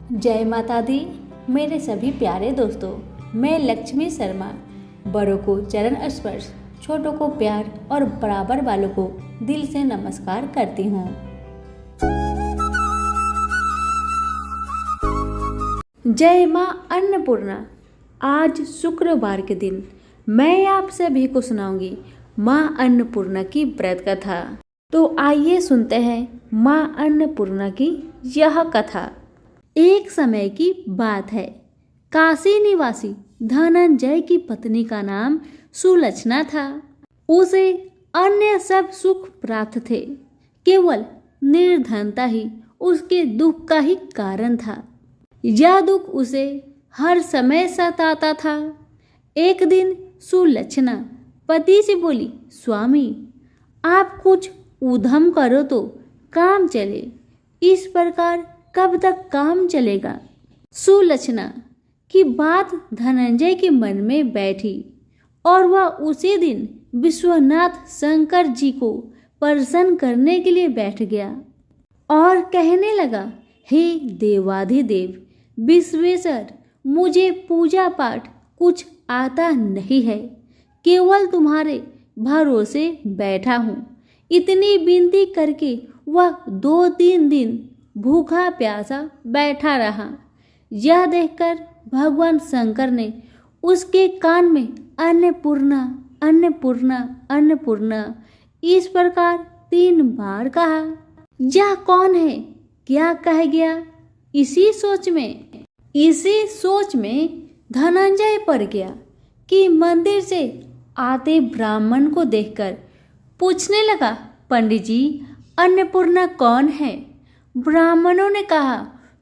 जय माता दी। मेरे सभी प्यारे दोस्तों, मैं लक्ष्मी शर्मा बड़ों को चरण स्पर्श, छोटों को प्यार और बराबर वालों को दिल से नमस्कार करती हूँ। जय माँ अन्नपूर्णा। आज शुक्रवार के दिन मैं आप सभी को सुनाऊंगी माँ अन्नपूर्णा की व्रत कथा। तो आइए सुनते हैं माँ अन्नपूर्णा की यह कथा। एक समय की बात है। काशी निवासी धनंजय की पत्नी का नाम सुलक्षणा था। उसे अन्य सब सुख प्राप्त थे, केवल निर्धनता ही उसके दुख का ही कारण था। यह दुख उसे हर समय सताता था। एक दिन सुलक्षणा पति से बोली, स्वामी आप कुछ उद्यम करो तो काम चले, इस प्रकार कब तक काम चलेगा। सुलक्षणा की बात धनंजय के मन में बैठी और वह उसी दिन विश्वनाथ शंकर जी को प्रसन्न करने के लिए बैठ गया और कहने लगा, हे देवाधिदेव विश्वेश्वर, मुझे पूजा पाठ कुछ आता नहीं है, केवल तुम्हारे भरोसे बैठा हूँ। इतनी विनती करके वह 2-3 दिन भूखा प्यासा बैठा रहा। यह देखकर भगवान शंकर ने उसके कान में अन्नपूर्णा अन्नपूर्णा अन्नपूर्णा इस प्रकार 3 बार कहा। यह कौन है, क्या कह गया। इसी सोच में धनंजय पड़ गया कि मंदिर से आते ब्राह्मण को देखकर पूछने लगा, पंडित जी अन्नपूर्णा कौन है। ब्राह्मणों ने कहा,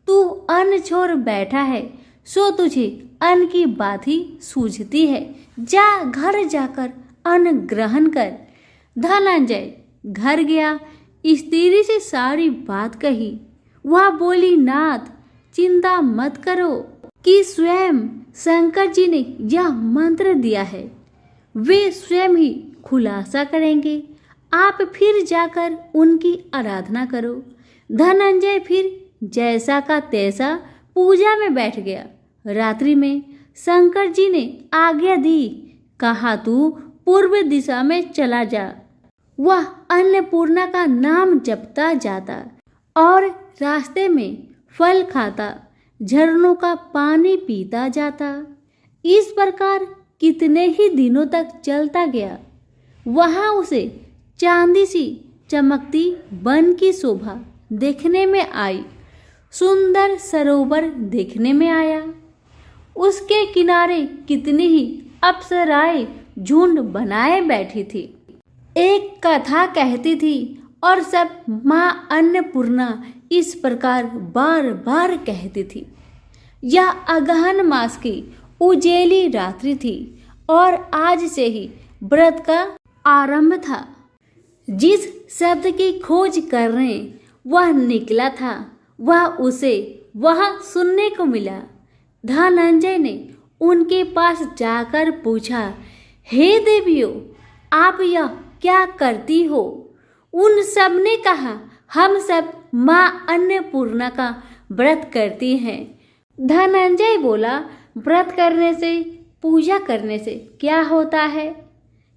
तू अन्न छोड़ बैठा है, सो तुझे अन्न की बात ही सूझती है, जा घर जाकर अन्न ग्रहण कर। धनंजय घर गया, स्त्री से सारी बात कही। वह बोली, नाथ चिंता मत करो कि स्वयं शंकर जी ने यह मंत्र दिया है, वे स्वयं ही खुलासा करेंगे, आप फिर जाकर उनकी आराधना करो। धनंजय फिर जैसा का तैसा पूजा में बैठ गया। रात्रि में शंकर जी ने आज्ञा दी, कहा तू पूर्व दिशा में चला जा। वह अन्नपूर्णा का नाम जपता जाता और रास्ते में फल खाता, झरनों का पानी पीता जाता। इस प्रकार कितने ही दिनों तक चलता गया। वहां उसे चांदी सी चमकती वन की शोभा देखने में आई। सुंदर सरोवर देखने में आया। उसके किनारे कितनी ही अप्सराएं झुंड बनाए बैठी थी। एक कथा कहती थी और सब माँ अन्नपूर्णा इस प्रकार बार बार कहती थी। यह अगहन मास की उजेली रात्रि थी और आज से ही व्रत का आरंभ था। जिस शब्द की खोज करने वह निकला था, वह उसे वहां सुनने को मिला। धनंजय ने उनके पास जाकर पूछा, हे देवियों, आप यह क्या करती हो। उन सब ने कहा, हम सब माँ अन्नपूर्णा का व्रत करती हैं। धनंजय बोला, व्रत करने से, पूजा करने से क्या होता है,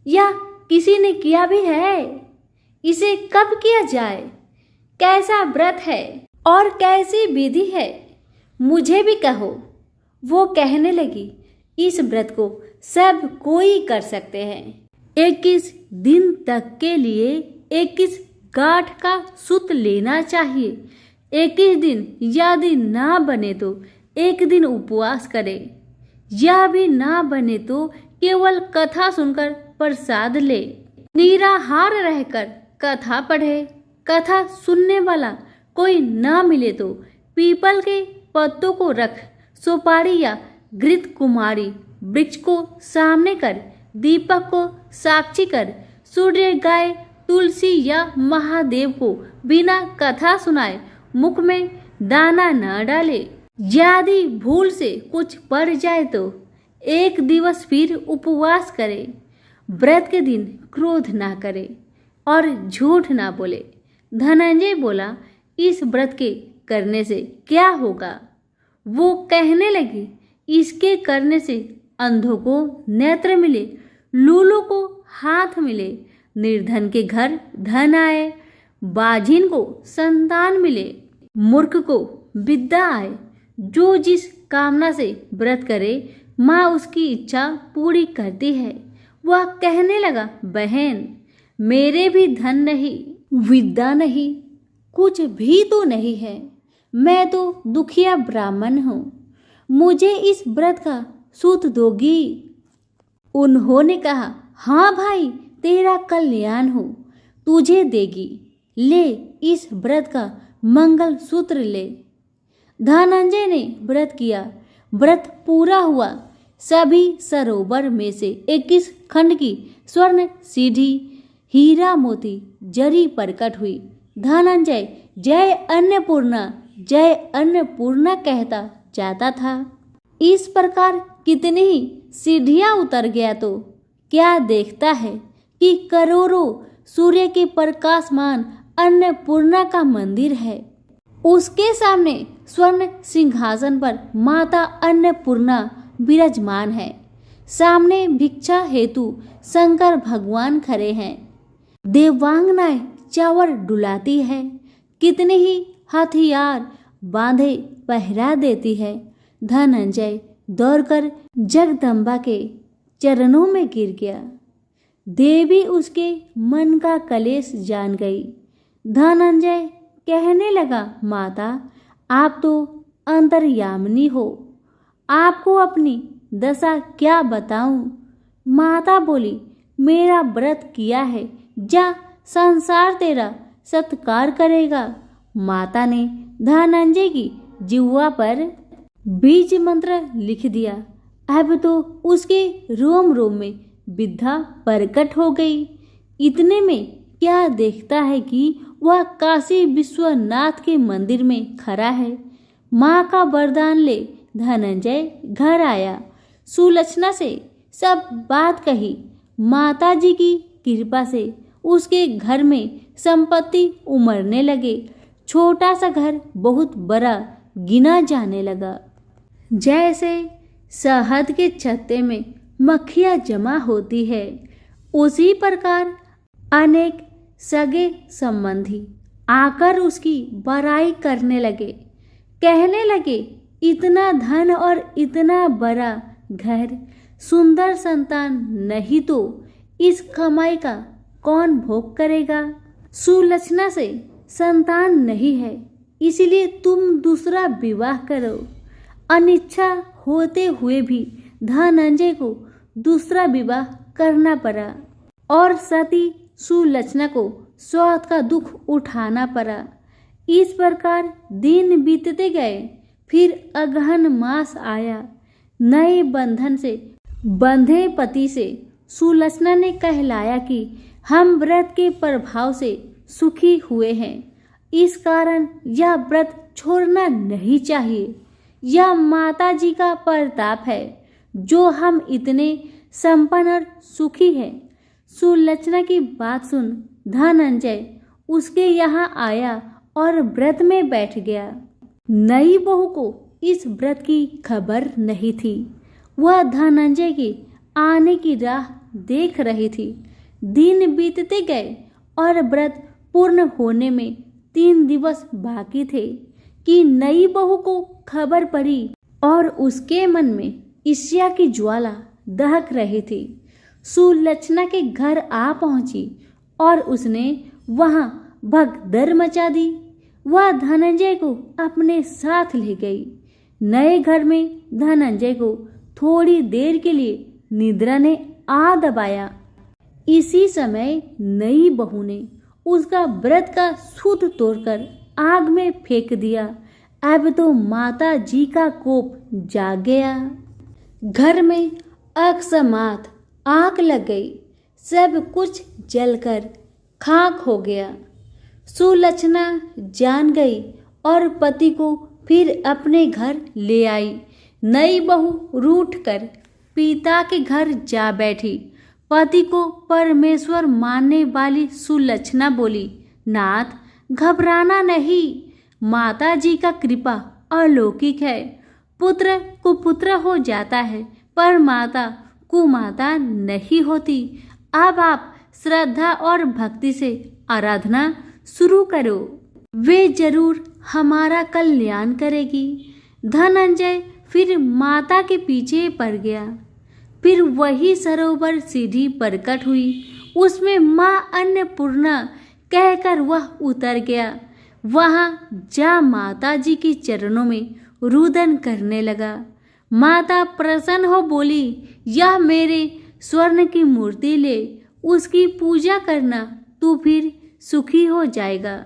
या किसी ने किया भी है, इसे कब किया जाए, कैसा व्रत है और कैसी विधि है, मुझे भी कहो। वो कहने लगी, इस व्रत को सब कोई कर सकते हैं। 21 दिन तक के लिए 21 गांठ का सूत लेना चाहिए। 21 दिन यदि ना बने तो 1 दिन उपवास करे। यह भी ना बने तो केवल कथा सुनकर प्रसाद ले। निराहार रहकर कथा पढ़े। कथा सुनने वाला कोई ना मिले तो पीपल के पत्तों को रख, सुपारी या घृत कुमारी वृक्ष को सामने कर, दीपक को साक्षी कर, सूर्य, गाय, तुलसी या महादेव को बिना कथा सुनाए मुख में दाना न डाले। यदि भूल से कुछ पड़ जाए तो 1 दिवस फिर उपवास करे। व्रत के दिन क्रोध ना करे और झूठ ना बोले। धनंजय बोला, इस व्रत के करने से क्या होगा। वो कहने लगी, इसके करने से अंधों को नेत्र मिले, लूलों को हाथ मिले, निर्धन के घर धन आए, बाझिन को संतान मिले, मूर्ख को विद्या आए। जो जिस कामना से व्रत करे माँ उसकी इच्छा पूरी करती है। वह कहने लगा, बहन मेरे भी धन नहीं, विद्या नहीं, कुछ भी तो नहीं है। मैं तो दुखिया ब्राह्मण हूँ, मुझे इस व्रत का सूत दोगी? उन्होंने कहा, हाँ भाई, तेरा कल्याण हो, तुझे देगी। ले इस व्रत का मंगल सूत्र ले। धनंजय ने व्रत किया। व्रत पूरा हुआ। सभी सरोवर में से 21 खंड की स्वर्ण सीढ़ी, हीरा मोती जरी प्रकट हुई। धनंजय जय अन्नपूर्णा, जय अन्नपूर्णा कहता जाता था। इस प्रकार कितनी ही सीढ़ियां उतर गया तो क्या देखता है कि करोड़ों सूर्य के प्रकाशमान अन्नपूर्णा का मंदिर है। उसके सामने स्वर्ण सिंहासन पर माता अन्नपूर्णा विराजमान है। सामने भिक्षा हेतु शंकर भगवान खड़े हैं। देवांगनाएं चावर डुलाती है। कितने ही हथियार बांधे पहरा देती है। धनंजय दौड़कर जगदम्बा के चरणों में गिर गया। देवी उसके मन का कलेश जान गई। धनंजय कहने लगा, माता आप तो अंतर्यामिनी हो, आपको अपनी दशा क्या बताऊं? माता बोली, मेरा व्रत किया है, जा संसार तेरा सत्कार करेगा। माता ने धनंजय की जिह्वा पर बीज मंत्र लिख दिया। अब तो उसके रोम रोम में विद्या प्रकट हो गई। इतने में क्या देखता है कि वह काशी विश्वनाथ के मंदिर में खड़ा है। माँ का वरदान ले धनंजय घर आया। सुलक्षणा से सब बात कही। माता जी की कृपा से उसके घर में संपत्ति उमड़ने लगे। छोटा सा घर बहुत बड़ा गिना जाने लगा। जैसे शहद के छत्ते में मक्खियाँ जमा होती है, उसी प्रकार अनेक सगे संबंधी आकर उसकी बड़ाई करने लगे। कहने लगे, इतना धन और इतना बड़ा घर, सुंदर संतान नहीं तो इस कमाई का कौन भोग करेगा? सुलक्षणा से संतान नहीं है, इसलिए तुम दूसरा विवाह करो। अनिच्छा होते हुए भी धनंजय को दूसरा विवाह करना पड़ा और सती सुलक्षणा को स्वार्थ का दुख उठाना पड़ा। इस प्रकार दिन बीतते गए। फिर अगहन मास आया। नए बंधन से बंधे पति से सुलक्षणा ने कहलाया कि हम व्रत के प्रभाव से सुखी हुए हैं, इस कारण यह व्रत छोड़ना नहीं चाहिए। यह माता जी का प्रताप है जो हम इतने संपन्न और सुखी हैं। सुलक्षणा की बात सुन धनंजय उसके यहाँ आया और व्रत में बैठ गया। नई बहू को इस व्रत की खबर नहीं थी। वह धनंजय के आने की राह देख रही थी। दिन बीतते गए और व्रत पूर्ण होने में 3 दिवस बाकी थे कि नई बहू को खबर पड़ी और उसके मन में ईर्ष्या की ज्वाला दहक रही थी। सुलक्षणा के घर आ पहुंची और उसने वहां भगदड़ मचा दी। वह धनंजय को अपने साथ ले गई। नए घर में धनंजय को थोड़ी देर के लिए निद्रा ने आ दबाया। इसी समय नई बहू ने उसका व्रत का सूत तोड़कर आग में फेंक दिया। अब तो माता जी का कोप जाग गया। घर में अकस्मात आग लग गई। सब कुछ जलकर खाक हो गया। सुलक्षणा जान गई और पति को फिर अपने घर ले आई। नई बहू रूठकर पिता के घर जा बैठी। पति को परमेश्वर मानने वाली सुलक्षणा बोली, नाथ घबराना नहीं, माता जी का कृपा अलौकिक है। पुत्र कुपुत्र हो जाता है पर माता कुमाता नहीं होती। अब आप श्रद्धा और भक्ति से आराधना शुरू करो, वे जरूर हमारा कल्याण करेगी। धनंजय फिर माता के पीछे पड़ गया। फिर वही सरोवर सीढ़ी प्रकट हुई, उसमें माँ अन्नपूर्णा कहकर वह उतर गया। वहां जा माता जी के चरणों में रुदन करने लगा। माता प्रसन्न हो बोली, यह मेरे स्वर्ण की मूर्ति ले, उसकी पूजा करना, तू फिर सुखी हो जाएगा।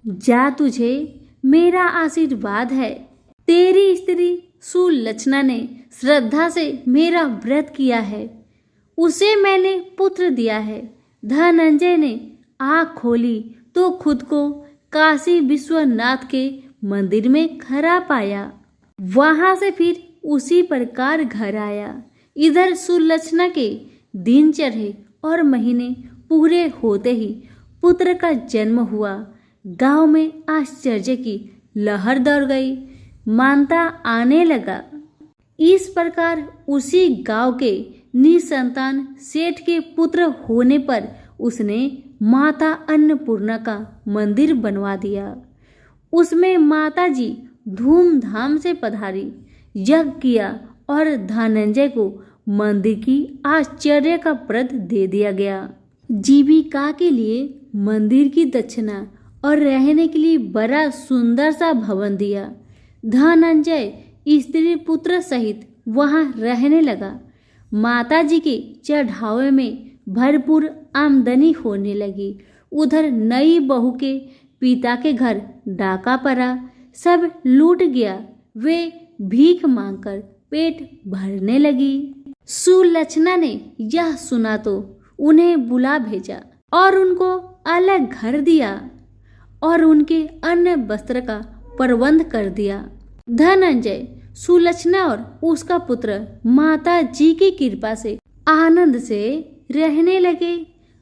जा, तुझे मेरा आशीर्वाद है। तेरी स्त्री सुलक्षणा ने श्रद्धा से मेरा व्रत किया है, उसे मैंने पुत्र दिया है। धनंजय ने आँख खोली तो खुद को काशी विश्वनाथ के मंदिर में खड़ा पाया। वहां से फिर उसी प्रकार घर आया। इधर सुलक्षणा के दिन चढ़े और महीने पूरे होते ही पुत्र का जन्म हुआ। गांव में आश्चर्य की लहर दौड़ गई, मानता आने लगा। इस प्रकार उसी गांव के निसंतान सेठ के पुत्र होने पर उसने माता अन्नपूर्णा का मंदिर बनवा दिया। उसमें माता जी धूमधाम से पधारी, यज्ञ किया और धनंजय को मंदिर की आश्चर्य का प्रद दे दिया गया। जीविका के लिए मंदिर की दक्षिणा और रहने के लिए बड़ा सुंदर सा भवन दिया। धनंजय स्त्री पुत्र सहित वहां रहने लगा। माता जी के चढ़ावे में भरपूर आमदनी होने लगी। उधर नई बहू के पिता के घर डाका पड़ा, सब लूट गया। वे भीख मांगकर पेट भरने लगी। सुलक्षणा ने यह सुना तो उन्हें बुला भेजा और उनको अलग घर दिया और उनके अन्न वस्त्र का प्रबंध कर दिया। धनंजय, सुलक्षणा और उसका पुत्र माता जी की कृपा से आनंद से रहने लगे।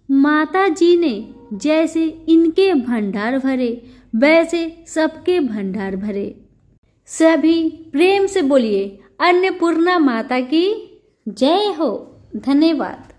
माता जी ने जैसे इनके भंडार भरे वैसे सबके भंडार भरे। सभी प्रेम से बोलिए अन्नपूर्णा माता की जय हो। धन्यवाद।